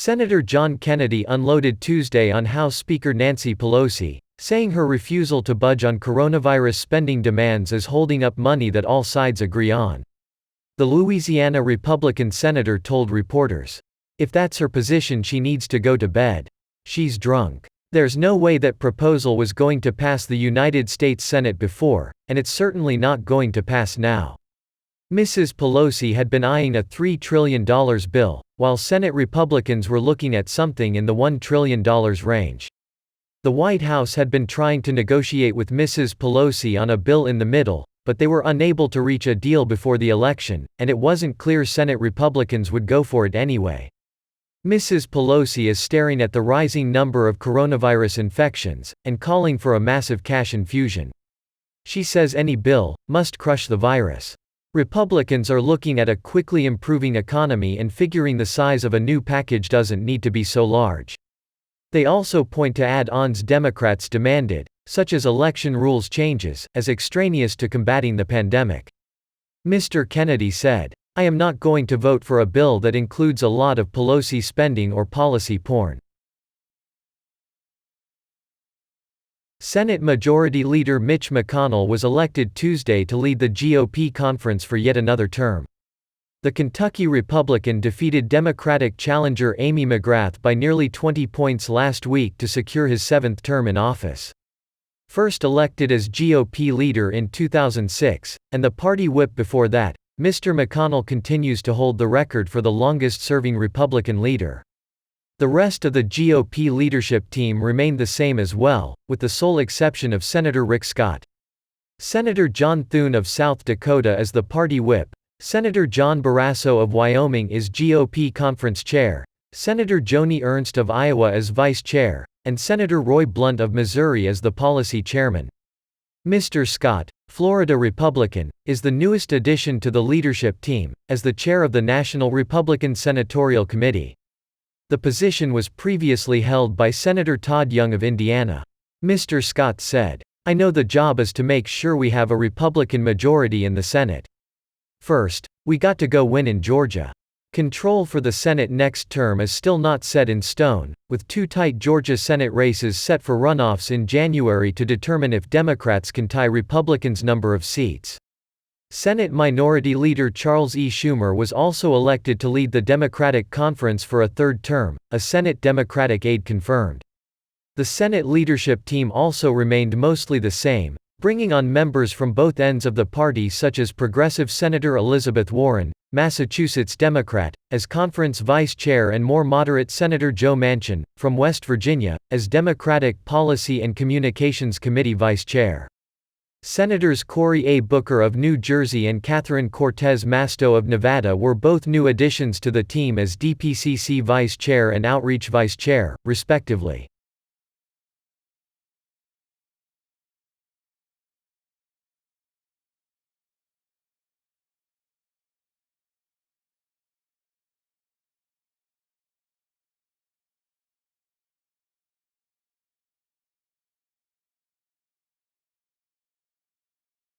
Senator John Kennedy unloaded Tuesday on House Speaker Nancy Pelosi, saying her refusal to budge on coronavirus spending demands is holding up money that all sides agree on. The Louisiana Republican senator told reporters, "If that's her position, she needs to go to bed. She's drunk. There's no way that proposal was going to pass the United States Senate before, and it's certainly not going to pass now." Mrs. Pelosi had been eyeing a $3 trillion bill, while Senate Republicans were looking at something in the $1 trillion range. The White House had been trying to negotiate with Mrs. Pelosi on a bill in the middle, but they were unable to reach a deal before the election, and it wasn't clear Senate Republicans would go for it anyway. Mrs. Pelosi is staring at the rising number of coronavirus infections, and calling for a massive cash infusion. She says any bill must crush the virus. Republicans are looking at a quickly improving economy and figuring the size of a new package doesn't need to be so large. They also point to add-ons Democrats demanded, such as election rules changes, as extraneous to combating the pandemic. Mr. Kennedy said, "I am not going to vote for a bill that includes a lot of Pelosi spending or policy porn." Senate Majority Leader Mitch McConnell was elected Tuesday to lead the GOP conference for yet another term. The Kentucky Republican defeated Democratic challenger Amy McGrath by nearly 20 points last week to secure his 7th term in office. First elected as GOP leader in 2006, and the party whip before that, Mr. McConnell continues to hold the record for the longest-serving Republican leader. The rest of the GOP leadership team remained the same as well, with the sole exception of Senator Rick Scott. Senator John Thune of South Dakota is the party whip, Senator John Barrasso of Wyoming is GOP conference chair, Senator Joni Ernst of Iowa is vice chair, and Senator Roy Blunt of Missouri is the policy chairman. Mr. Scott, Florida Republican, is the newest addition to the leadership team, as the chair of the National Republican Senatorial Committee. The position was previously held by Senator Todd Young of Indiana. Mr. Scott said, "I know the job is to make sure we have a Republican majority in the Senate. First, we got to go win in Georgia. Control for the Senate next term is still not set in stone, with 2 tight Georgia Senate races set for runoffs in January to determine if Democrats can tie Republicans' number of seats." Senate Minority Leader Charles E. Schumer was also elected to lead the Democratic Conference for a 3rd term, a Senate Democratic aide confirmed. The Senate leadership team also remained mostly the same, bringing on members from both ends of the party such as progressive Senator Elizabeth Warren, Massachusetts Democrat, as conference vice chair and more moderate Senator Joe Manchin, from West Virginia, as Democratic Policy and Communications Committee vice chair. Senators Cory A. Booker of New Jersey and Catherine Cortez Masto of Nevada were both new additions to the team as DPCC vice chair and outreach vice chair, respectively.